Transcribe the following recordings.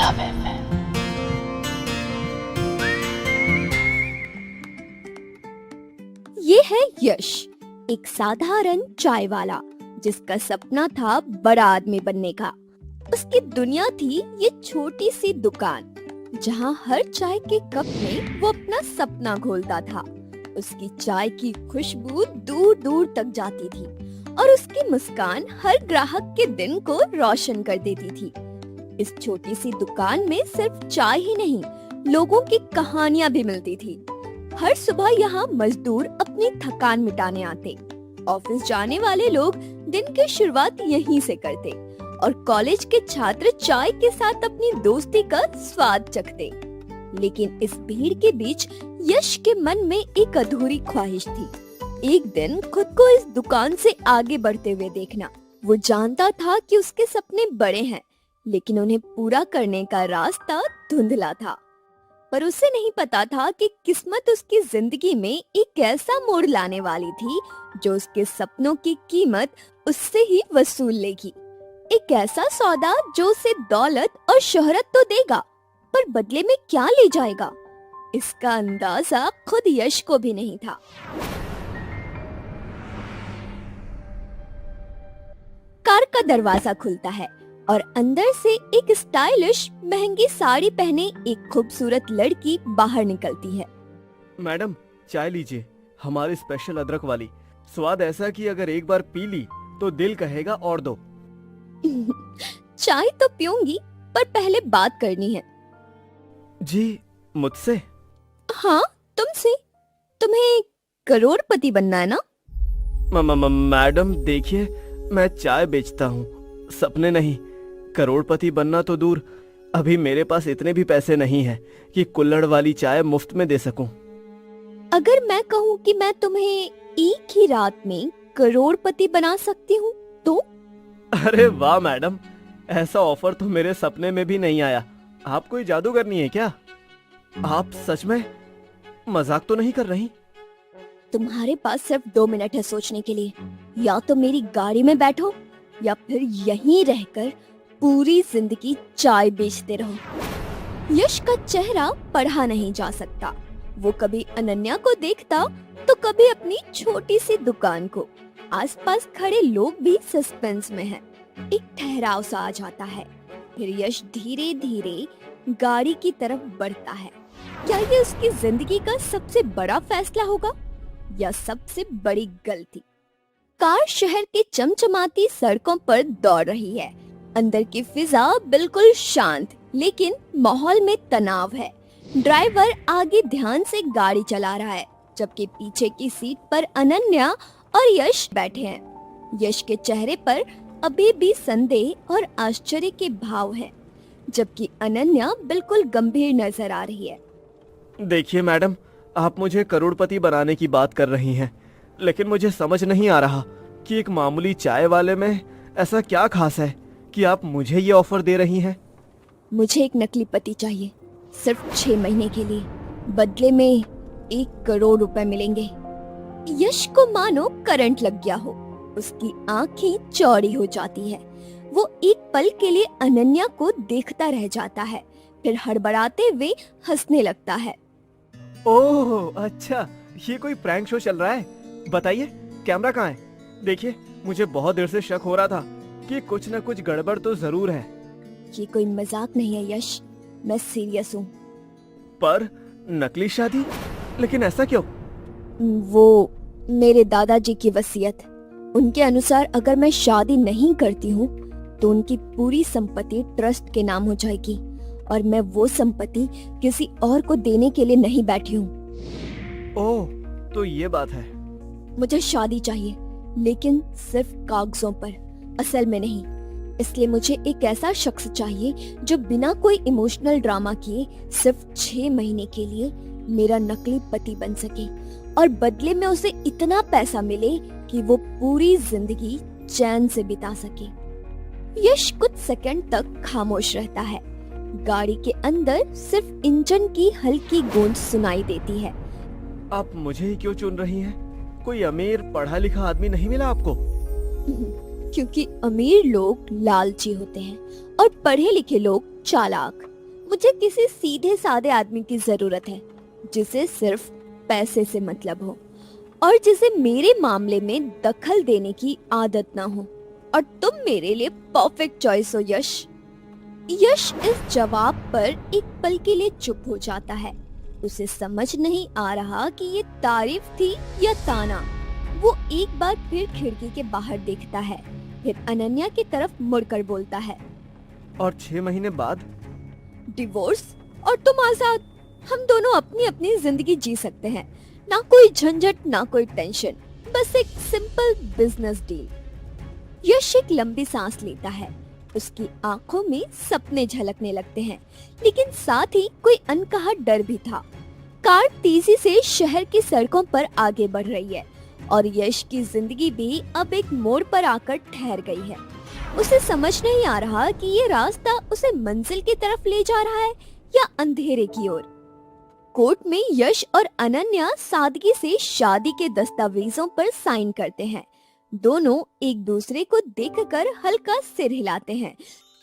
Love FM। ये है यश, एक साधारण चाय वाला जिसका सपना था बड़ा आदमी बनने का। उसकी दुनिया थी ये छोटी सी दुकान जहाँ हर चाय के कप में वो अपना सपना घोलता था। उसकी चाय की खुशबू दूर दूर तक जाती थी और उसकी मुस्कान हर ग्राहक के दिन को रोशन कर देती थी। इस छोटी सी दुकान में सिर्फ चाय ही नहीं, लोगों की कहानियाँ भी मिलती थी। हर सुबह यहाँ मजदूर अपनी थकान मिटाने आते। ऑफिस जाने वाले लोग दिन की शुरुआत यहीं से करते और कॉलेज के छात्र चाय के साथ अपनी दोस्ती का स्वाद चखते। लेकिन इस भीड़ के बीच यश के मन में एक अधूरी ख्वाहिश थी, एक दिन खुद को इस दुकान से आगे बढ़ते हुए देखना। वो जानता था कि उसके सपने बड़े हैं, लेकिन उन्हें पूरा करने का रास्ता धुंधला था। पर उसे नहीं पता था कि किस्मत उसकी जिंदगी में एक ऐसा मोड़ लाने वाली थी जो उसके सपनों की कीमत उससे ही वसूल लेगी। एक ऐसा सौदा जो उसे दौलत और शोहरत तो देगा, पर बदले में क्या ले जाएगा, इसका अंदाजा खुद यश को भी नहीं था। कार का दरवाजा खुलता है और अंदर से एक स्टाइलिश महंगी साड़ी पहने एक खूबसूरत लड़की बाहर निकलती है। मैडम, चाय लीजिए, हमारी स्पेशल अदरक वाली। स्वाद ऐसा कि अगर एक बार पी ली तो दिल कहेगा और दो। चाय तो पीऊंगी, पर पहले बात करनी है। जी, मुझसे? हाँ, तुमसे। तुम्हें करोड़पति बनना है ना? मैडम देखिए, मैं चाय बेचता हूँ, सपने नहीं। करोड़पति बनना तो दूर, अभी मेरे पास इतने भी पैसे नहीं हैं कि कुल्हड़ वाली चाय मुफ्त में दे सकूं। अगर मैं कहूँ कि मैं तुम्हें एक ही रात में करोड़पति बना सकती हूँ तो? अरे वाह मैडम, ऐसा ऑफर तो मेरे सपने में भी नहीं आया। आप कोई जादूगरनी है क्या? आप सच में मजाक तो नहीं कर रही? तुम्हारे पास सिर्फ 2 मिनट है सोचने के लिए। या तो मेरी गाड़ी में बैठो या फिर यहीं रहकर पूरी जिंदगी चाय बेचते रहो। यश का चेहरा पढ़ा नहीं जा सकता। वो कभी अनन्या को देखता तो कभी अपनी छोटी सी दुकान को। आसपास खड़े लोग भी सस्पेंस में हैं। एक ठहराव सा आ जाता है। फिर यश धीरे धीरे गाड़ी की तरफ बढ़ता है। क्या ये उसकी जिंदगी का सबसे बड़ा फैसला होगा या सबसे बड़ी गलती? कार शहर की चमचमाती सड़कों पर दौड़ रही है। अंदर की फिजा बिल्कुल शांत, लेकिन माहौल में तनाव है। ड्राइवर आगे ध्यान से गाड़ी चला रहा है, जबकि पीछे की सीट पर अनन्या और यश बैठे हैं। यश के चेहरे पर अभी भी संदेह और आश्चर्य के भाव हैं, जबकि अनन्या बिल्कुल गंभीर नजर आ रही है। देखिए मैडम, आप मुझे करोड़पति बनाने की बात कर रही हैं, लेकिन मुझे समझ नहीं आ रहा कि एक मामूली चाय वाले में ऐसा क्या खास है कि आप मुझे ये ऑफर दे रही हैं। मुझे एक नकली पति चाहिए, सिर्फ 6 महीने के लिए। बदले में 1 करोड़ रुपए मिलेंगे। यश को मानो करंट लग गया हो। उसकी आंखें चौड़ी हो जाती है। वो एक पल के लिए अनन्या को देखता रह जाता है, फिर हड़बड़ाते हुए हंसने लगता है। ओह अच्छा, ये कोई प्रैंक शो चल रहा है। बताइए, कैमरा कहाँ है? देखिए, मुझे बहुत देर से शक हो रहा था कि कुछ न कुछ गड़बड़ तो जरूर है। ये कोई मजाक नहीं है यश, मैं सीरियस हूँ। पर नकली शादी? लेकिन ऐसा क्यों? वो मेरे दादाजी की वसीयत। उनके अनुसार अगर मैं शादी नहीं करती हूँ तो उनकी पूरी संपत्ति ट्रस्ट के नाम हो जाएगी, और मैं वो संपत्ति किसी और को देने के लिए नहीं बैठी हूँ। ओह, तो ये बात है। मुझे शादी चाहिए, लेकिन सिर्फ कागजों पर, असल में नहीं। इसलिए मुझे एक ऐसा शख्स चाहिए जो बिना कोई इमोशनल ड्रामा किए सिर्फ 6 महीने के लिए मेरा नकली पति बन सके, और बदले में उसे इतना पैसा मिले कि वो पूरी जिंदगी चैन से बिता सके। यश कुछ सेकंड तक खामोश रहता है। गाड़ी के अंदर सिर्फ इंजन की हल्की गूंज सुनाई देती है। आप मुझे ही क्यों चुन रही हैं? कोई अमीर पढ़ा लिखा आदमी नहीं मिला आपको? क्योंकि अमीर लोग लालची होते हैं और पढ़े लिखे लोग चालाक। मुझे किसी सीधे साधे आदमी की जरूरत है जिसे सिर्फ पैसे से मतलब हो और जिसे मेरे मामले में दखल देने की आदत ना हो। और तुम मेरे लिए परफेक्ट चॉइस हो यश। यश इस जवाब पर एक पल के लिए चुप हो जाता है। उसे समझ नहीं आ रहा कि ये तारीफ थी या ताना। वो एक बार फिर खिड़की के बाहर देखता है, फिर अनन्या की तरफ मुड़कर बोलता है, और 6 महीने बाद? डिवोर्स और तुम आजाद। हम दोनों अपनी अपनी जिंदगी जी सकते हैं, ना कोई झंझट ना कोई टेंशन, बस एक सिंपल बिजनेस डील। यश एक लंबी सांस लेता है। उसकी आंखों में सपने झलकने लगते हैं, लेकिन साथ ही कोई अनकहा डर भी था। कार तेजी से शहर की सड़कों पर आगे बढ़ रही है और यश की जिंदगी भी अब एक मोड़ पर आकर ठहर गई है। उसे समझ नहीं आ रहा कि ये रास्ता उसे मंजिल की तरफ ले जा रहा है या अंधेरे की ओर। कोर्ट में यश और अनन्या सादगी से शादी के दस्तावेजों पर साइन करते हैं। दोनों एक दूसरे को देखकर हल्का सिर हिलाते हैं,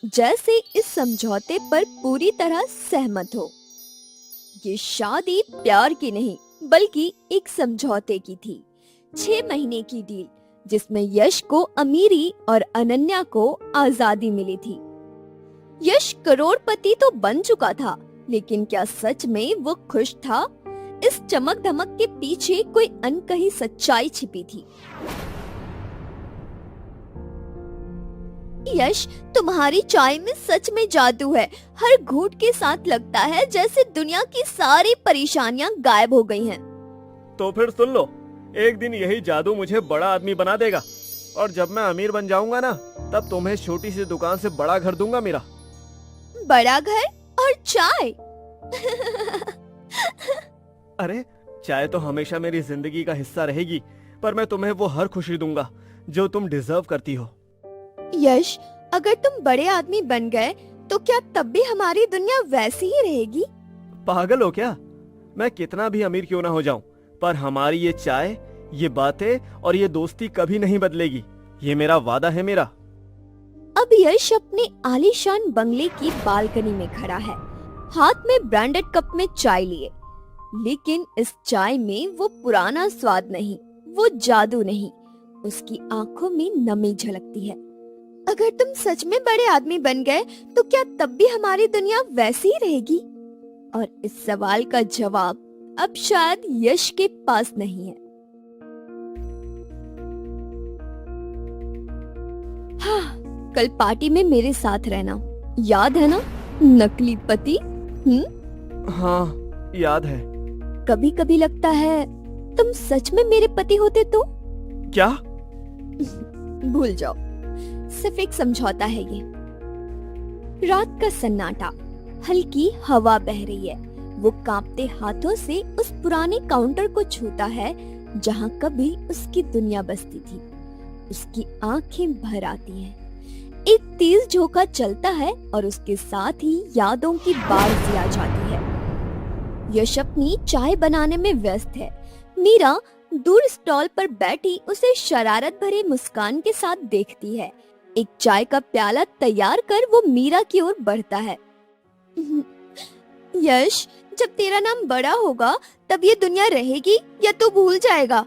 जैसे इस समझौते पर पूरी तरह सहमत हो। ये शादी प्यार की नहीं बल्कि एक समझौते की थी। 6 महीने की डील जिसमें यश को अमीरी और अनन्या को आजादी मिली थी। यश करोड़पति तो बन चुका था, लेकिन क्या सच में वो खुश था? इस चमक धमक के पीछे कोई अनकही सच्चाई छिपी थी। यश, तुम्हारी चाय में सच में जादू है। हर घूंट के साथ लगता है जैसे दुनिया की सारी परेशानियां गायब हो गई हैं। तो फिर सुन लो, एक दिन यही जादू मुझे बड़ा आदमी बना देगा और जब मैं अमीर बन जाऊंगा ना, तब तुम्हें छोटी सी दुकान से बड़ा घर दूंगा मेरा। बड़ा घर और चाय? अरे, चाय तो हमेशा मेरी जिंदगी का हिस्सा रहेगी, पर मैं तुम्हें वो हर खुशी दूंगा जो तुम डिजर्व करती हो। यश, अगर तुम बड़े आदमी बन गए तो क्या तब भी हमारी दुनिया वैसी ही रहेगी? पागल हो क्या? मैं कितना भी अमीर क्यों ना हो जाऊं, पर हमारी ये चाय, ये बातें और ये दोस्ती कभी नहीं बदलेगी। ये मेरा वादा है मेरा। अब यश अपने आलीशान बंगले की बालकनी में खड़ा है, हाथ में ब्रांडेड कप में चाय लिए। लेकिन इस चाय में वो पुराना स्वाद नहीं, वो जादू नहीं। उसकी आंखों में नमी झलकती है। अगर तुम सच में बड़े आदमी बन गए तो क्या तब भी हमारी दुनिया वैसी ही रहेगी? और इस सवाल का जवाब अब शायद यश के पास नहीं है। हाँ, कल पार्टी में मेरे साथ रहना, याद है ना? नकली पति। हाँ, याद है। कभी कभी लगता है तुम सच में मेरे पति होते तो। क्या? भूल जाओ, सिर्फ एक समझौता है ये। रात का सन्नाटा, हल्की हवा बह रही है। वो कांपते हाथों से उस पुराने काउंटर को छूता है जहां कभी उसकी दुनिया बसती थी। उसकी आंखें भर आती हैं। एक तेज झोंका चलता है और उसके साथ ही यादों की बाढ़ सी आ जाती है। यश अपनी चाय बनाने में व्यस्त है। मीरा दूर स्टॉल पर बैठी उसे शरारत भरे मुस्कान के साथ देखती है। एक चाय का प्याला तैयार कर वो मीरा की ओर बढ़ता है। यश, जब तेरा नाम बड़ा होगा तब ये दुनिया रहेगी या तू भूल जाएगा?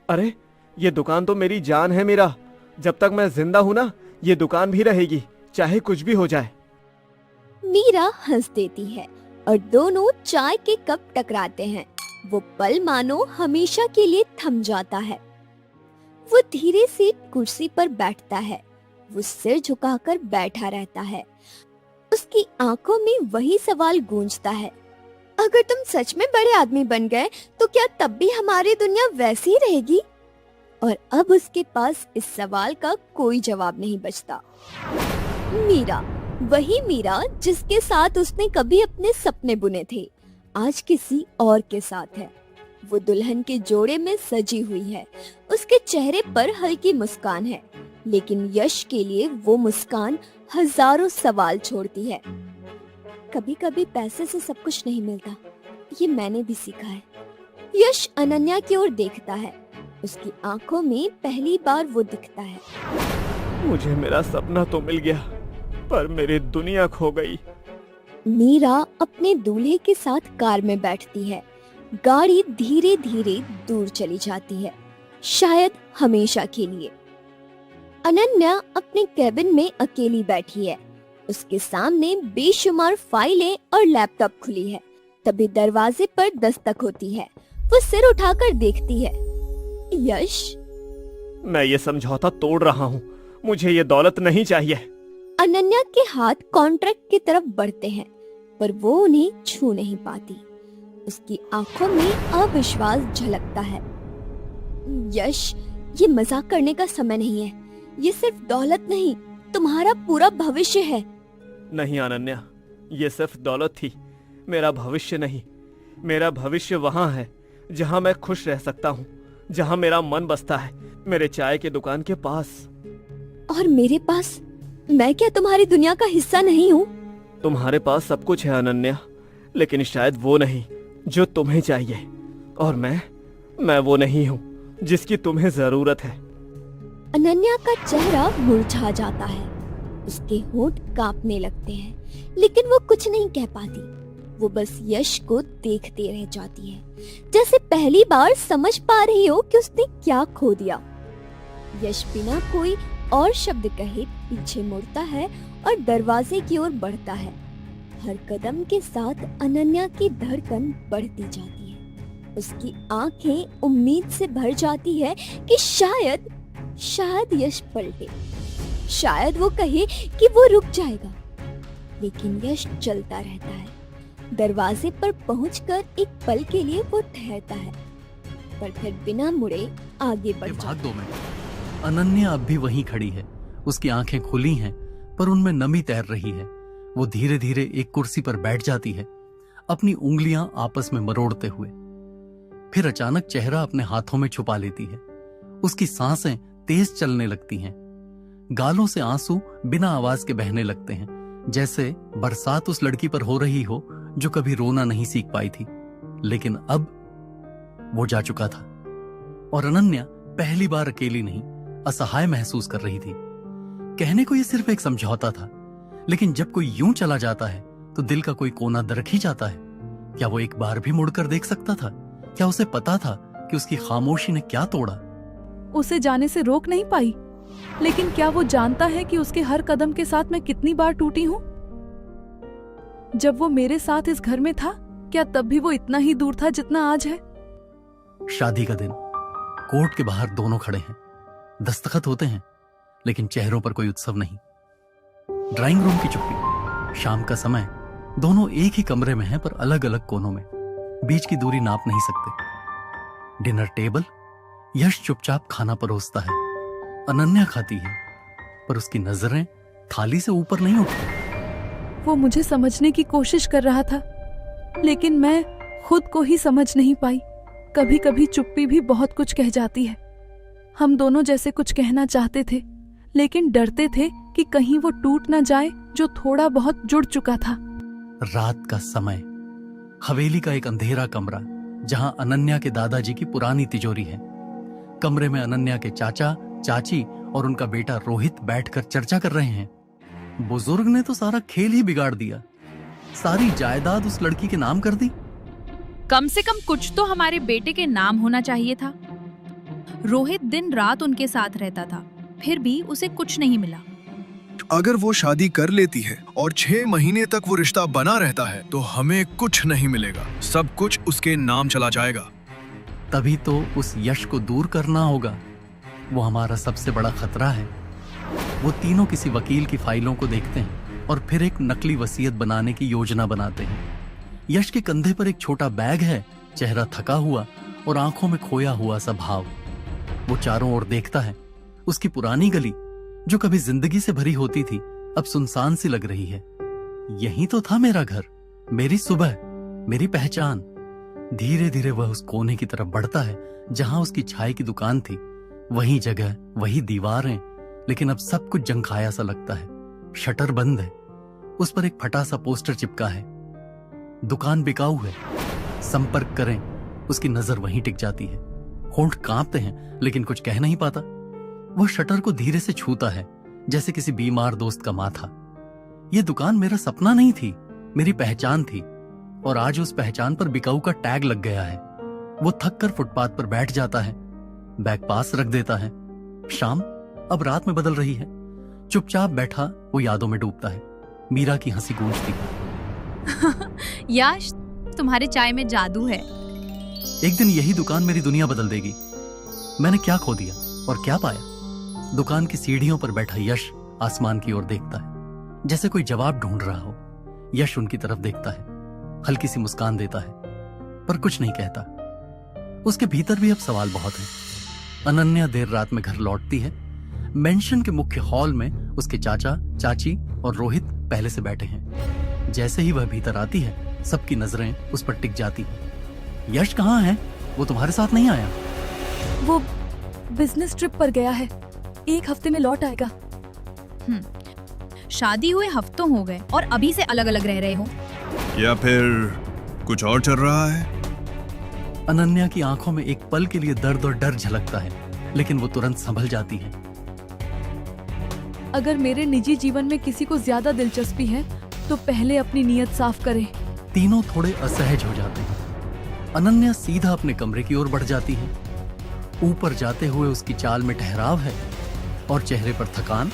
अरे, ये दुकान तो मेरी जान है मेरा। जब तक मैं जिंदा हूँ ना, ये दुकान भी रहेगी, चाहे कुछ भी हो जाए। मीरा हंस देती है और दोनों चाय के कप टकराते हैं। वो पल मानो हमेशा के लिए थम जाता है। वो धीरे से कुर्सी पर बैठता है। वो सिर झुकाकर बैठा रहता है। उसकी आंखों में वही सवाल गूंजता है, अगर तुम सच में बड़े आदमी बन गए तो क्या तब भी हमारी दुनिया वैसी ही रहेगी? और अब उसके पास इस सवाल का कोई जवाब नहीं बचता। मीरा, वही मीरा जिसके साथ उसने कभी अपने सपने बुने थे, आज किसी और के साथ है। वो दुल्हन के जोड़े में सजी हुई है। उसके चेहरे पर हल्की मुस्कान है, लेकिन यश के लिए वो मुस्कान हजारों सवाल छोड़ती है। कभी कभी पैसे से सब कुछ नहीं मिलता, ये मैंने भी सीखा है। यश अनन्या की ओर देखता है। उसकी आंखों में पहली बार वो दिखता है। मुझे मेरा सपना तो मिल गया, पर मेरी दुनिया खो गई। मीरा अपने दूल्हे के साथ कार में बैठती है। गाड़ी धीरे धीरे दूर चली जाती है, शायद हमेशा के लिए। अनन्या अपने कैबिन में अकेली बैठी है। उसके सामने बेशुमार फाइलें और लैपटॉप खुली है। तभी दरवाजे पर दस्तक होती है। वो सिर उठाकर देखती है। यश। मैं ये समझौता तोड़ रहा हूँ, मुझे ये दौलत नहीं चाहिए। अनन्या के हाथ कॉन्ट्रैक्ट की तरफ बढ़ते हैं, पर वो उन्हें छू नहीं पाती। उसकी आंखों में अविश्वास झलकता है। यश, ये मजाक करने का समय नहीं है। ये सिर्फ दौलत नहीं, तुम्हारा पूरा भविष्य है। नहीं अनन्या, ये सिर्फ दौलत थी, मेरा भविष्य नहीं। मेरा भविष्य वहाँ है जहाँ मैं खुश रह सकता हूँ, जहाँ मेरा मन बसता है, मेरे चाय की दुकान के पास। और मेरे पास? मैं क्या तुम्हारी दुनिया का हिस्सा नहीं हूँ? तुम्हारे पास सब कुछ है अनन्या, लेकिन शायद वो नहीं जो तुम्हें चाहिए। और मैं वो नहीं हूँ जिसकी तुम्हें जरूरत है। अनन्या का चेहरा मुरझा जाता है। उसके होंठ कांपने लगते हैं, लेकिन वो कुछ नहीं कह पाती। वो बस यश को देखते रह जाती है, जैसे पहली बार समझ पा रही हो कि उसने क्या खो दिया। यश बिना कोई और शब्द कहे पीछे मुड़ता है और दरवाजे की ओर बढ़ता है। हर कदम के साथ अनन्या की धड़कन बढ़ती जाती है। उसकी आंखें उम्मीद से भर जाती है कि शायद यश पलटे, शायद वो कहे कि वो रुक जाएगा। लेकिन यश चलता रहता है। दरवाजे पर पहुंचकर एक पल के लिए वो ठहरता है, पर फिर बिना मुड़े आगे बढ़ जाता है। भाग 2 मिनट। अनन्या अब भी वहीं खड़ी है। उसकी आंखें खुली हैं, पर उनमें नमी तैर रही है। वो धीरे धीरे एक कुर्सी पर बैठ जाती है, अपनी उंगलियां आपस में मरोड़ते हुए। फिर अचानक चेहरा अपने हाथों में छुपा लेती है। उसकी सांसें तेज चलने लगती हैं। गालों से आंसू बिना आवाज के बहने लगते हैं, जैसे बरसात उस लड़की पर हो रही हो जो कभी रोना नहीं सीख पाई थी। लेकिन अब वो जा चुका था और अनन्या पहली बार अकेली नहीं, असहाय महसूस कर रही थी। कहने को ये सिर्फ एक समझौता था, लेकिन जब कोई यूं चला जाता है तो दिल का कोई कोना दरक ही जाता है। क्या वो एक बार भी मुड़कर देख सकता था? क्या उसे पता था कि उसकी खामोशी ने क्या तोड़ा? उसे जाने से रोक नहीं पाई, लेकिन क्या वो जानता है कि उसके हर कदम के साथ मैं कितनी बार टूटी हूँ? जब वो मेरे साथ इस घर में था, क्या तब भी वो इतना ही दूर था जितना आज है? शादी का दिन, कोर्ट के बाहर दोनों खड़े हैं। दस्तखत होते हैं, लेकिन चेहरों पर कोई उत्सव नहीं। ड्राइंग रूम की चुप्पी। शाम का समय, दोनों एक ही कमरे में हैं, पर अलग अलग कोनों में। बीच की दूरी नाप नहीं सकते। Dinner table. यश चुपचाप खाना परोसता है। अनन्या खाती है, पर उसकी नजरें थाली से ऊपर नहीं उठती। वो मुझे समझने की कोशिश कर रहा था, लेकिन मैं खुद को ही समझ नहीं पाई। कभी कभी चुप्पी भी बहुत कुछ कह जाती है। हम दोनों जैसे कुछ कहना चाहते थे, लेकिन डरते थे कि कहीं वो टूट ना जाए जो थोड़ा बहुत जुड़ चुका था। रात का समय। हवेली का एक अंधेरा कमरा, जहां अनन्या के दादाजी की पुरानी तिजोरी है। कमरे में अनन्या के चाचा, चाची और उनका बेटा रोहित बैठकर चर्चा कर रहे हैं। बुजुर्ग ने तो सारा खेल ही बिगाड़ दिया। सारी जायदाद उस लड़की के नाम कर दी। कम से कम कुछ तो हमारे बेटे के नाम होना चाहिए था। रोहित दिन रात उनके साथ रहता था, फिर भी उसे कुछ नहीं मिला। अगर वो शादी कर लेती है और 6 महीने तक वो रिश्ता बना रहता है, तो हमें कुछ नहीं मिलेगा। सब कुछ उसके नाम चला जाएगा। तभी तो उस यश को दूर करना होगा। वो हमारा सबसे बड़ा खतरा है। वो तीनों किसी वकील की फाइलों को देखते हैं और फिर एक नकली वसीयत बनाने की योजना बनाते हैं। यश के कंधे पर एक छोटा बैग है, चेहरा थका हुआ और आंखों में खोया हुआ सा भाव। वो चारों ओर देखता है। उसकी पुरानी गली, जो कभी जिंदगी से भरी होती थी, अब सुनसान सी लग रही है। यही तो था मेरा घर, मेरी सुबह, मेरी पहचान। धीरे धीरे वह उस कोने की तरफ बढ़ता है जहां उसकी चाय की दुकान थी। वही जगह, वही दीवारें, लेकिन अब सब कुछ जंखाया सा लगता है। शटर बंद है, उस पर एक फटा सा पोस्टर चिपका है। दुकान बिकाऊ है, संपर्क करें। उसकी नजर वहीं टिक जाती है। होंठ कांपते हैं, लेकिन कुछ कह नहीं पाता। वह शटर को धीरे से छूता है, जैसे किसी बीमार दोस्त का माथा। यह दुकान मेरा सपना नहीं थी, मेरी पहचान थी और आज उस पहचान पर बिकाऊ का टैग लग गया है। वो थक कर फुटपाथ पर बैठ जाता है, बैग पास रख देता है। शाम अब रात में बदल रही है। चुपचाप बैठा वो यादों में डूबता है। मीरा की हंसी गूंजती है। यश, तुम्हारे चाय में जादू है। एक दिन यही दुकान मेरी दुनिया बदल देगी। मैंने क्या खो दिया और क्या पाया। दुकान की सीढ़ियों पर बैठा यश आसमान की ओर देखता है, जैसे कोई जवाब ढूंढ रहा हो। यश उनकी तरफ देखता है, हल्की सी मुस्कान देता है, पर कुछ नहीं कहता। उसके भीतर भी अब सवाल बहुत हैं। अनन्या देर रात में घर लौटती है। मेंशन के मुख्य हॉल में उसके चाचा, चाची और रोहित पहले से बैठे हैं। जैसे ही वह भीतर आती है, सबकी नजरें उस पर टिक जाती हैं। यश कहाँ है? वो तुम्हारे साथ नहीं आया? वो बिजनेस ट्रिप पर गया है, 1 हफ्ते में लौट आएगा। शादी हुए हफ्तों हो गए और अभी से अलग अलग रह रहे हो। या फिर कुछ और चल रहा है? अनन्या की आंखों में एक पल के लिए दर्द और डर झलकता है, लेकिन वो तुरंत संभल जाती है। अगर मेरे निजी जीवन में किसी को ज्यादा दिलचस्पी है तो पहले अपनी नीयत साफ करें। तीनों थोड़े असहज हो जाते हैं। अनन्या सीधा अपने कमरे की ओर बढ़ जाती है। ऊपर जाते हुए उसकी चाल में ठहराव है और चेहरे पर थकान।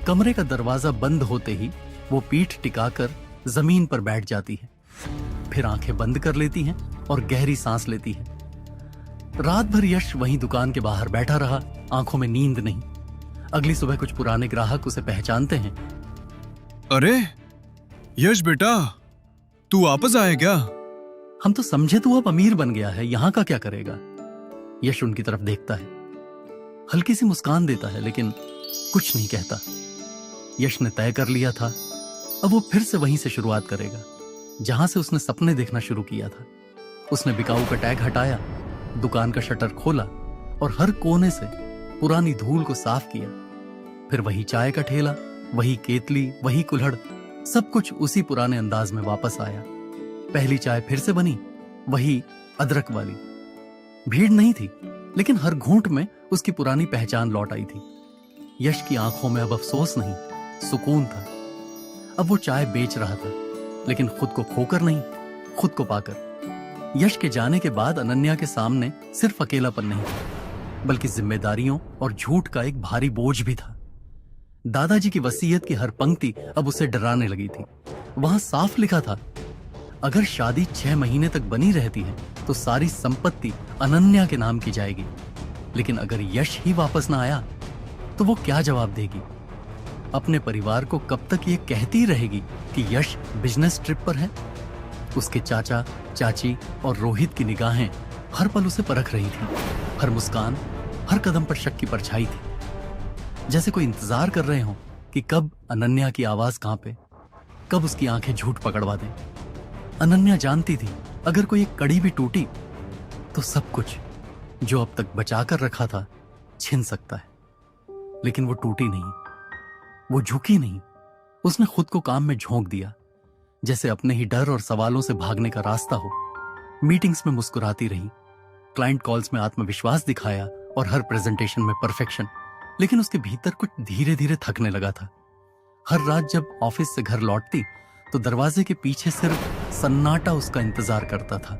कमरे का दरवाजा बंद होते ही वो पीठ टिकाकर जमीन पर बैठ जाती है, फिर आंखें बंद कर लेती हैं और गहरी सांस लेती है। रात भर यश वहीं दुकान के बाहर बैठा रहा, आंखों में नींद नहीं। अगली सुबह कुछ पुराने ग्राहक उसे पहचानते हैं। अरे यश बेटा, तू वापस आए क्या? हम तो समझे तू अब अमीर बन गया है, यहां का क्या करेगा? यश उनकी तरफ देखता है, हल्की सी मुस्कान देता है, लेकिन कुछ नहीं कहता। यश ने तय कर लिया था, अब वो फिर से वहीं से शुरुआत करेगा जहां से उसने सपने देखना शुरू किया था। उसने बिकाऊ का टैग हटाया, दुकान का शटर खोला और हर कोने से पुरानी धूल को साफ किया। फिर वही चाय का ठेला, वही केतली, वही कुल्हड़, सब कुछ उसी पुराने अंदाज में वापस आया। पहली चाय फिर से बनी, वही अदरक वाली। भीड़ नहीं थी, लेकिन हर घूंट में उसकी पुरानी पहचान लौट आई थी। यश की आंखों में अब अफसोस नहीं, सुकून था। अब वो चाय बेच रहा था, लेकिन खुद को खोकर नहीं, खुद को पाकर। यश के जाने के बाद अनन्या के सामने सिर्फ अकेलापन नहीं था, बल्कि जिम्मेदारियों और झूठ का एक भारी बोझ भी था। दादाजी की वसीयत की हर पंक्ति अब उसे डराने लगी थी। वहां साफ लिखा था, अगर शादी 6 महीने तक बनी रहती है तो सारी संपत्ति अनन्या के नाम की जाएगी। लेकिन अगर यश ही वापस ना आया तो वो क्या जवाब देगी? अपने परिवार को कब तक ये कहती रहेगी कि यश बिजनेस ट्रिप पर है? उसके चाचा, चाची और रोहित की निगाहें हर पल उसे परख रही थी। हर मुस्कान, हर कदम पर शक की परछाई थी, जैसे कोई इंतजार कर रहे हो कि कब अनन्या की आवाज कांपे, कब उसकी आंखें झूठ पकड़वा दें। अनन्या जानती थी, अगर कोई एक कड़ी भी टूटी तो सब कुछ जो अब तक बचा कर रखा था छिन सकता है। लेकिन वो टूटी नहीं, वो झुकी नहीं। उसने खुद को काम में झोंक दिया, जैसे अपने ही डर और सवालों से भागने का रास्ता हो। मीटिंग्स में मुस्कुराती रही, क्लाइंट कॉल्स में आत्मविश्वास दिखाया और हर प्रेजेंटेशन में परफेक्शन। लेकिन उसके भीतर कुछ धीरे धीरे थकने लगा था। हर रात जब ऑफिस से घर लौटती तो दरवाजे के पीछे सिर्फ सन्नाटा उसका इंतजार करता था।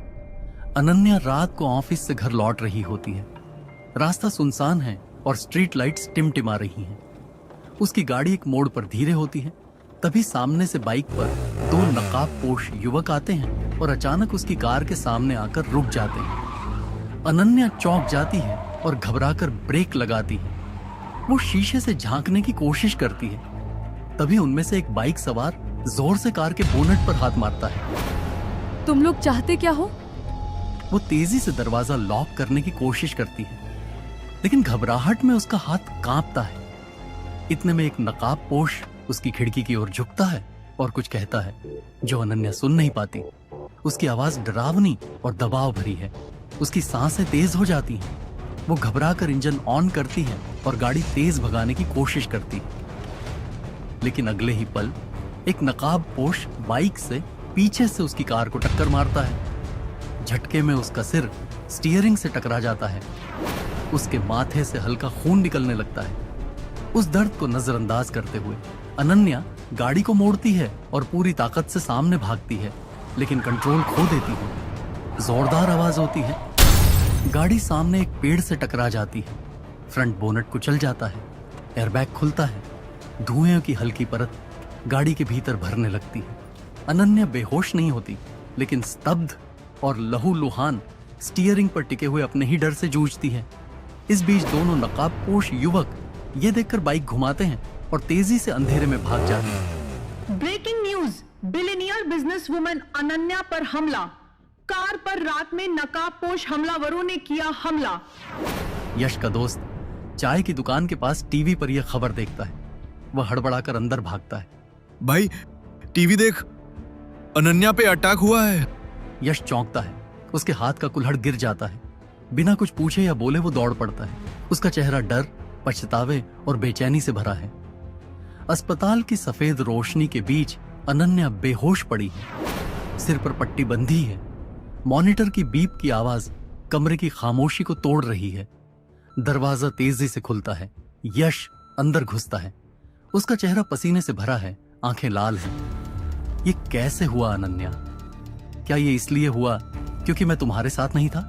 अनन्या रात को ऑफिस से घर लौट रही होती है। रास्ता सुनसान है और स्ट्रीट लाइट्स टिमटिमा रही हैं। उसकी गाड़ी एक मोड़ पर धीरे होती है। तभी सामने से बाइक पर 2 नकाबपोश युवक आते हैं और अचानक उसकी कार के सामने आकर रुक जाते हैं। अनन्या चौंक जाती है और घबराकर ब्रेक लगाती है। वो शीशे से झांकने की कोशिश करती है। तभी उनमें से एक बाइक सवार जोर से कार के बोनट पर हाथ मारता है। तुम लोग चाहते क्या हो? वो तेजी से दरवाजा लॉक करने की कोशिश करती है, लेकिन घबराहट में उसका हाथ कांपता है। इतने में एक नकाबपोश उसकी खिड़की की ओर झुकता है और कुछ कहता है जो अनन्या सुन नहीं पाती। उसकी आवाज डरावनी और दबाव भरी है। उसकी सांसें तेज हो जाती हैं। वो घबराकर इंजन ऑन करती है और गाड़ी तेज भगाने की कोशिश करती है। लेकिन अगले ही पल एक नकाबपोश बाइक से पीछे से उसकी कार को टक्कर मारता है। झटके में उसका सिर स्टीयरिंग से टकरा जाता है। उसके माथे से हल्का खून निकलने लगता है। उस दर्द को नजरअंदाज करते हुए अनन्या गाड़ी को मोड़ती है और पूरी ताकत से सामने भागती है, लेकिन कंट्रोल खो देती है। जोरदार आवाज होती है, गाड़ी सामने एक पेड़ से टकरा जाती है, फ्रंट बोनट कुचल जाता है, एयरबैग खुलता है, धुएं की हल्की परत गाड़ी के भीतर भरने लगती है। अनन्या बेहोश नहीं होती, लेकिन स्तब्ध और लहूलुहान स्टीयरिंग पर टिके हुए अपने ही डर से जूझती है। इस बीच दोनों नकाबपोश युवक ये देखकर बाइक घुमाते हैं और तेजी से अंधेरे में भाग जाते हैं। Breaking news, billionaire business woman Ananya पर हमला, कार पर रात में नकाबपोश हमलावरों ने किया हमला। यश का दोस्त चाय की दुकान के पास टीवी पर यह खबर देखता है। वह हड़बड़ाकर अंदर भागता है। भाई टीवी देख, अनन्या पे अटैक हुआ है। यश चौंकता है, उसके हाथ का कुल्हड़ गिर जाता है। बिना कुछ पूछे या बोले वो दौड़ पड़ता है। उसका चेहरा डर, पछतावे और बेचैनी से भरा है। अस्पताल की सफेद रोशनी के बीच अनन्या बेहोश पड़ी है, सिर पर पट्टी बंधी है। मॉनिटर की बीप की आवाज कमरे की खामोशी को तोड़ रही है। दरवाजा तेजी से खुलता है। यश अंदर घुसता है। उसका चेहरा पसीने से भरा है, आंखें लाल हैं। ये कैसे हुआ अनन्या? क्या ये इसलिए हुआ क्योंकि मैं तुम्हारे साथ नहीं था?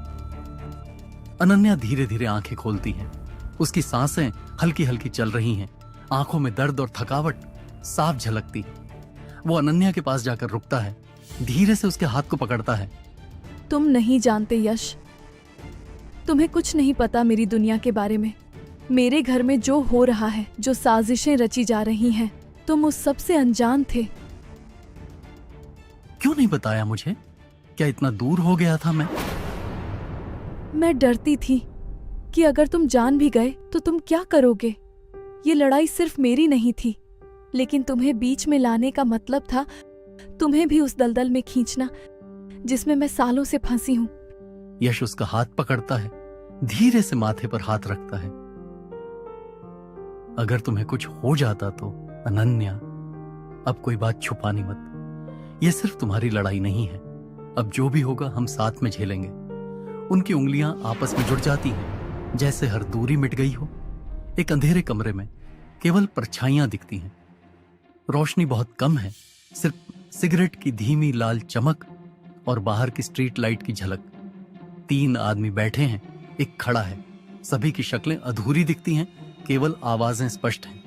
अनन्या धीरे धीरे आंखें खोलती है। उसकी सांसें हल्की हल्की चल रही हैं। आंखों में दर्द और थकावट साफ झलकती है। वो अनन्या के पास जाकर रुकता है, धीरे से उसके हाथ को पकड़ता है। तुम नहीं जानते यश, तुम्हें कुछ नहीं पता मेरी दुनिया के बारे में। मेरे घर में जो हो रहा है, जो साजिशें रची जा रही हैं, तुम उस सब से अनजान थे। क्यों नहीं बताया मुझे? क्या इतना दूर हो गया था मैं डरती थी कि अगर तुम जान भी गए तो तुम क्या करोगे। ये लड़ाई सिर्फ मेरी नहीं थी, लेकिन तुम्हें बीच में लाने का मतलब था तुम्हें भी उस दलदल में खींचना जिसमें मैं सालों से फंसी हूं। यश उसका हाथ पकड़ता है, धीरे से माथे पर हाथ रखता है। अगर तुम्हें कुछ हो जाता तो अनन्या, अब कोई बात छुपानी मत। यह सिर्फ तुम्हारी लड़ाई नहीं है। अब जो भी होगा हम साथ में झेलेंगे। उनकी उंगलियां आपस में जुड़ जाती हैं, जैसे हर दूरी मिट गई हो। एक अंधेरे कमरे में केवल परछाइयां दिखती हैं। रोशनी बहुत कम है, सिर्फ सिगरेट की धीमी लाल चमक और बाहर की स्ट्रीट लाइट की झलक। 3 आदमी बैठे हैं, एक खड़ा है। सभी की शक्लें अधूरी दिखती हैं, केवल आवाजें स्पष्ट हैं।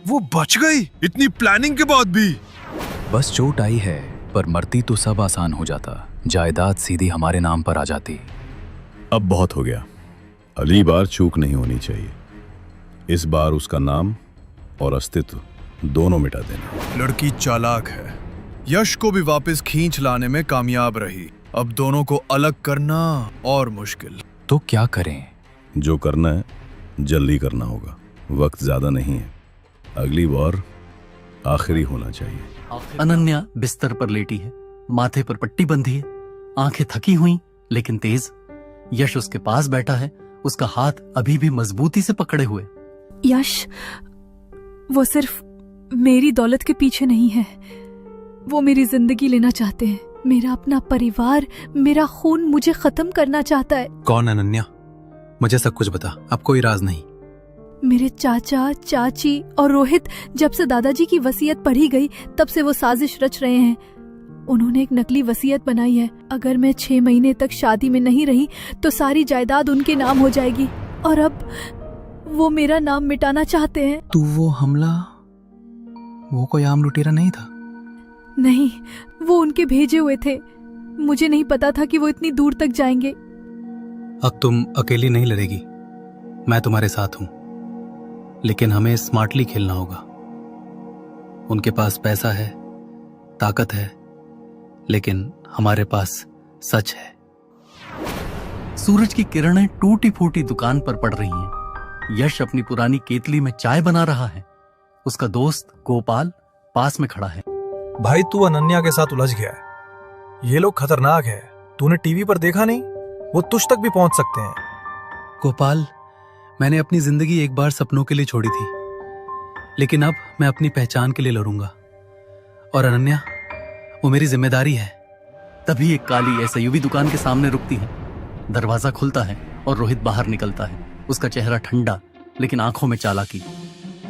वो बच गई इतनी प्लानिंग के बाद भी। बस चोट आई है, पर मरती तो सब आसान हो जाता। जायदाद सीधी हमारे नाम पर आ जाती। अब बहुत हो गया। अगली बार चूक नहीं होनी चाहिए। इस बार उसका नाम और अस्तित्व दोनों मिटा देना। लड़की चालाक है। यश को भी वापस खींच लाने में कामयाब रही। अब दोनों को अलग करना और मुश्किल। तो क्या करें? जो करना है जल्दी करना होगा। वक्त ज्यादा नहीं है। अगली बार आखिरी होना चाहिए। अनन्या बिस्तर पर लेटी है, माथे पर पट्टी बंधी है, आंखें थकी हुई लेकिन तेज। यश उसके पास बैठा है, उसका हाथ अभी भी मजबूती से पकड़े हुए। यश, वो सिर्फ मेरी दौलत के पीछे नहीं है, वो मेरी जिंदगी लेना चाहते हैं। मेरा अपना परिवार, मेरा खून मुझे खत्म करना चाहता है। कौन अनन्या? मुझे सब कुछ बता, अब कोई राज नहीं। मेरे चाचा, चाची और रोहित जब से दादाजी की वसीयत पढ़ी गई तब से वो साजिश रच रहे हैं। उन्होंने एक नकली वसीयत बनाई है। अगर मैं 6 महीने तक शादी में नहीं रही तो सारी जायदाद उनके नाम हो जाएगी, और अब वो मेरा नाम मिटाना चाहते हैं। तू वो हमला, वो कोई आम लुटेरा नहीं था? नहीं, वो उनके भेजे हुए थे। मुझे नहीं पता था कि वो इतनी दूर तक जाएंगे। अब तुम अकेली नहीं लड़ेगी, मैं तुम्हारे साथ हूं, लेकिन हमें स्मार्टली खेलना होगा। उनके पास पैसा है, ताकत है, लेकिन हमारे पास सच है। सूरज की किरणें टूटी फूटी दुकान पर पड़ रही हैं। यश अपनी पुरानी केतली में चाय बना रहा है। उसका दोस्त गोपाल पास में खड़ा है। भाई, तू अनन्या के साथ उलझ गया है। ये लोग खतरनाक है। तूने टीवी पर देखा नहीं? वो तुझ तक भी पहुंच सकते हैं। गोपाल, मैंने अपनी जिंदगी एक बार सपनों के लिए छोड़ी थी, लेकिन अब मैं अपनी पहचान के लिए लड़ूंगा। और अनन्या, वो मेरी जिम्मेदारी है। तभी एक काली एसयूवी दुकान के सामने रुकती है। दरवाजा खुलता है और रोहित बाहर निकलता है। उसका चेहरा ठंडा, लेकिन आंखों में चालाकी।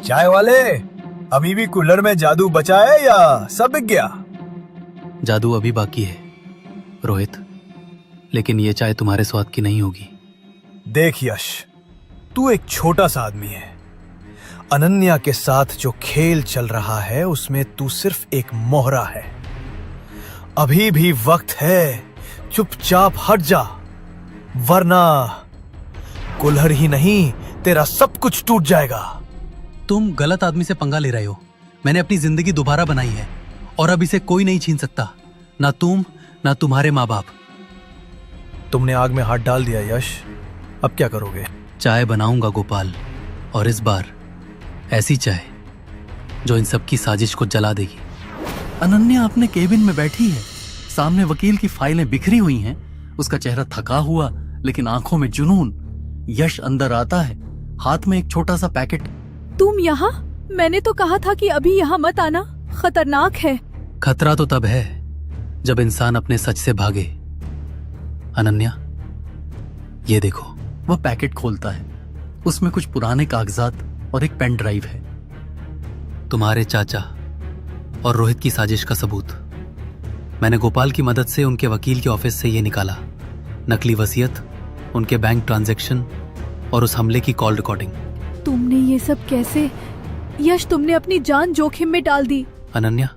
चाय वाले, अभी भी कूलर में जादू बचा है या सब बिक गया? जादू अभी बाकी है रोहित, लेकिन ये चाय तुम्हारे स्वाद की नहीं होगी। देख यश, तू एक छोटा सा आदमी है। अनन्या के साथ जो खेल चल रहा है उसमें तू सिर्फ एक मोहरा है। अभी भी वक्त है, चुपचाप हट जा, वरना कुल्हड़ ही नहीं तेरा सब कुछ टूट जाएगा। तुम गलत आदमी से पंगा ले रहे हो। मैंने अपनी जिंदगी दोबारा बनाई है और अब इसे कोई नहीं छीन सकता, ना तुम ना तुम्हारे माँ बाप। तुमने आग में हाथ डाल दिया यश, अब क्या करोगे? चाय बनाऊंगा गोपाल, और इस बार ऐसी चाय जो इन सब की साजिश को जला देगी। अनन्या अपने केबिन में बैठी है, सामने वकील की फाइलें बिखरी हुई हैं। उसका चेहरा थका हुआ लेकिन आंखों में जुनून। यश अंदर आता है, हाथ में एक छोटा सा पैकेट। तुम यहाँ? मैंने तो कहा था कि अभी यहाँ मत आना, खतरनाक है। खतरा तो तब है जब इंसान अपने सच से भागे। अनन्या, ये देखो। वह पैकेट खोलता है, उसमें कुछ पुराने कागजात और एक पेन ड्राइव है। तुम्हारे चाचा और रोहित की साजिश का सबूत। मैंने गोपाल की मदद से उनके वकील के ऑफिस से ये निकाला। नकली वसीयत, उनके बैंक ट्रांजैक्शन और उस हमले की कॉल रिकॉर्डिंग। तुमने ये सब कैसे? यश, तुमने अपनी जान जोखिम में डाल दी। अनन्या,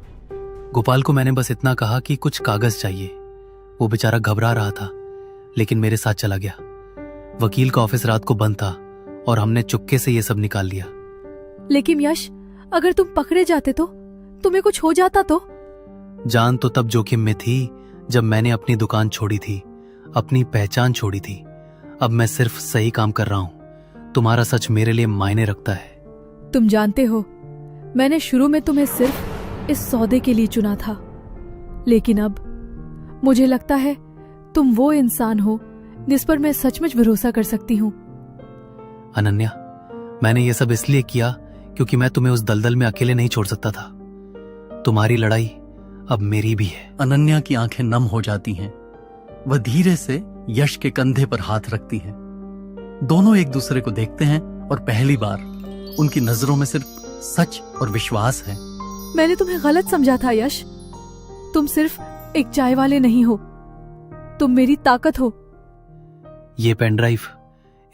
गोपाल को मैंने बस इतना कहा कि कुछ कागज चाहिए। वो बेचारा घबरा रहा था लेकिन मेरे साथ चला गया। वकील का ऑफिस रात को बंद था और हमने चुपके से ये सब निकाल लिया। लेकिन यश, अगर तुम पकड़े जाते तो तुम्हें कुछ हो जाता तो? जान तो तब जोखिम में थी जब मैंने अपनी दुकान छोड़ी थी, अपनी पहचान छोड़ी थी। अब मैं सिर्फ सही काम कर रहा हूँ। तुम्हारा सच मेरे लिए मायने रखता है। तुम जानते हो, मैंने शुरू में तुम्हें सिर्फ इस सौदे के लिए चुना था, लेकिन अब मुझे लगता है तुम वो इंसान हो जिस पर मैं सचमुच भरोसा कर सकती हूँ। अनन्या, मैंने ये सब इसलिए किया क्योंकि मैं तुम्हें उस दलदल में अकेले नहीं छोड़ सकता था। तुम्हारी लड़ाई अब मेरी भी है। अनन्या की आंखें नम हो जाती हैं। वह धीरे से यश के कंधे पर हाथ रखती है। दोनों एक दूसरे को देखते हैं और पहली बार उनकी नजरों में सिर्फ सच और विश्वास है। मैंने तुम्हें गलत समझा था यश। तुम सिर्फ एक चाय वाले नहीं हो, तुम मेरी ताकत हो। ये पेन ड्राइव,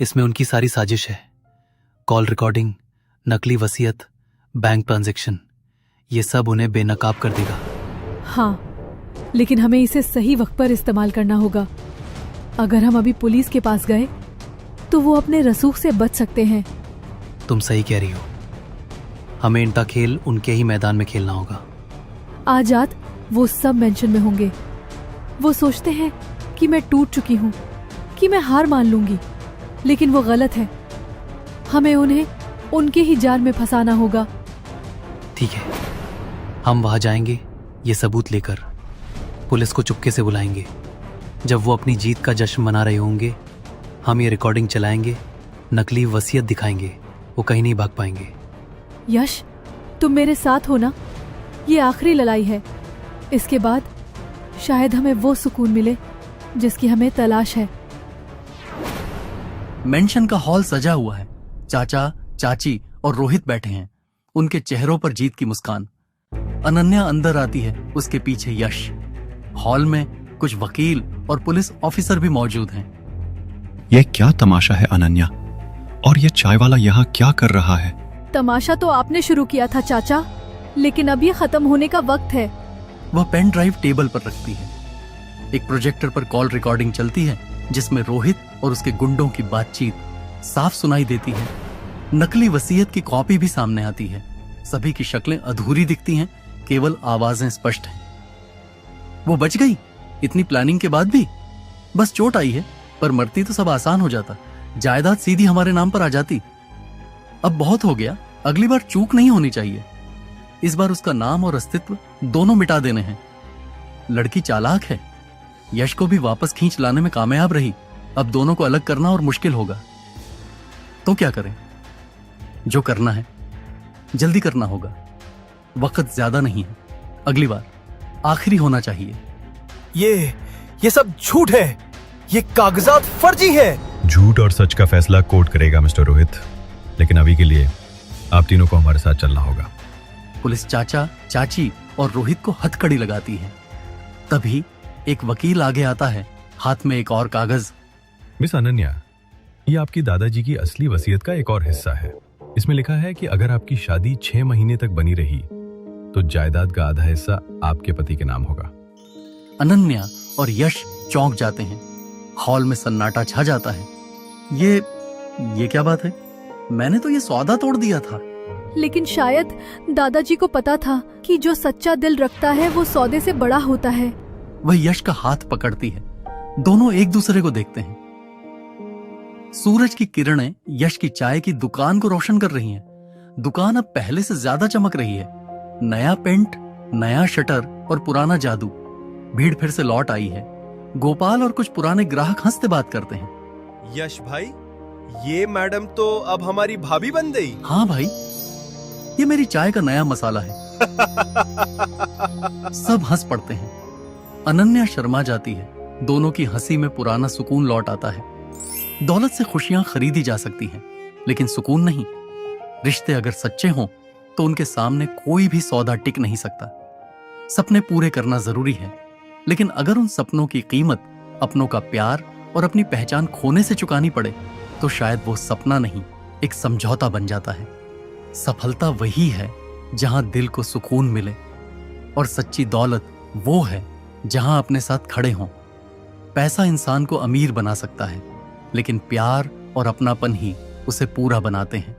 इसमें उनकी सारी साजिश है। कॉल रिकॉर्डिंग, नकली वसीयत, बैंक ट्रांजैक्शन, ये सब उन्हें बेनकाब कर देगा। हाँ, लेकिन हमें इसे सही वक्त पर इस्तेमाल करना होगा। अगर हम अभी पुलिस के पास गए तो वो अपने रसूख से बच सकते हैं। तुम सही कह रही हो। हमें इनका खेल उनके ही मैदान में खेलना होगा। आज रात वो सब मेंशन में होंगे। वो सोचते हैं कि मैं टूट चुकी हूँ, कि मैं हार मान लूंगी, लेकिन वो गलत है। हमें उन्हें उनके ही जाल में फंसाना होगा। ठीक है, हम वहां जाएंगे ये सबूत लेकर। पुलिस को चुपके से बुलाएंगे। जब वो अपनी जीत का जश्न मना रहे होंगे, हम ये रिकॉर्डिंग चलाएंगे, नकली वसीयत दिखाएंगे। वो कहीं नहीं भाग पाएंगे। यश, तुम मेरे साथ हो ना? ये आखिरी लड़ाई है। इसके बाद शायद हमें वो सुकून मिले जिसकी हमें तलाश है। मेंशन का हॉल सजा हुआ है। चाचा, चाची और रोहित बैठे हैं, उनके चेहरों पर जीत की मुस्कान। अनन्या अंदर आती है, उसके पीछे यश। हॉल में कुछ वकील और पुलिस ऑफिसर भी मौजूद हैं। यह क्या तमाशा है अनन्या? और यह चाय वाला यहाँ क्या कर रहा है? तमाशा तो आपने शुरू किया था चाचा, लेकिन अब ये खत्म होने का वक्त है। वह पेन ड्राइव टेबल पर रखती है। एक प्रोजेक्टर पर कॉल रिकॉर्डिंग चलती है जिसमें रोहित और उसके गुंडों की बातचीत साफ सुनाई देती है। नकली वसीयत की कॉपी भी सामने आती है। सभी की शक्लें अधूरी दिखती हैं, केवल आवाजें स्पष्ट हैं। वो बच गई इतनी प्लानिंग के बाद भी। बस चोट आई है, पर मरती तो सब आसान हो जाता। जायदाद सीधी हमारे नाम पर आ जाती। अब बहुत हो गया, अगली बार चूक नहीं होनी चाहिए। इस बार उसका नाम और अस्तित्व दोनों मिटा देने हैं। लड़की चालाक है, यश को भी वापस खींच लाने में कामयाब रही। अब दोनों को अलग करना और मुश्किल होगा। तो क्या करें? जो करना है जल्दी करना होगा। वक्त ज्यादा नहीं है, अगली बार आखिरी होना चाहिए। ये सब झूठ है। ये कागजात फर्जी है। झूठ और सच का फैसला कोर्ट करेगा मिस्टर रोहित, लेकिन अभी के लिए आप तीनों को हमारे साथ चलना होगा। पुलिस चाचा, चाची और रोहित को हथकड़ी लगाती है। तभी एक वकील आगे आता है, हाथ में एक और कागज। मिस अनन्या, ये आपकी दादाजी की असली वसीयत का एक और हिस्सा है। इसमें लिखा है कि अगर आपकी शादी 6 महीने तक बनी रही तो जायदाद का आधा हिस्सा आपके पति के नाम होगा। अनन्या और यश चौंक जाते हैं। हॉल में सन्नाटा छा जाता है। ये क्या बात है? मैंने तो ये सौदा तोड़ दिया था। लेकिन शायद दादाजी को पता था कि जो सच्चा दिल रखता है वो सौदे से बड़ा होता है। वह यश का हाथ पकड़ती है। दोनों एक दूसरे को देखते हैं। सूरज की किरणें यश की चाय की दुकान को रोशन कर रही हैं। दुकान अब पहले से ज्यादा चमक रही है। नया पेंट, नया शटर और पुराना जादू। भीड़ फिर से लौट आई है। गोपाल और कुछ पुराने ग्राहक हंसते बात करते हैं। यश भाई, ये मैडम तो अब हमारी भाभी बन गई। हाँ भाई, ये मेरी चाय का नया मसाला है। सब हंस पड़ते हैं। अनन्या शर्मा जाती है। दोनों की हंसी में पुराना सुकून लौट आता है। दौलत से खुशियां खरीदी जा सकती हैं, लेकिन सुकून नहीं। रिश्ते अगर सच्चे हों तो उनके सामने कोई भी सौदा टिक नहीं सकता। सपने पूरे करना जरूरी है, लेकिन अगर उन सपनों की कीमत अपनों का प्यार और अपनी पहचान खोने से चुकानी पड़े तो शायद वो सपना नहीं, एक समझौता बन जाता है। सफलता वही है जहां दिल को सुकून मिले, और सच्ची दौलत वो है जहां अपने साथ खड़े हों। पैसा इंसान को अमीर बना सकता है, लेकिन प्यार और अपनापन ही उसे पूरा बनाते हैं।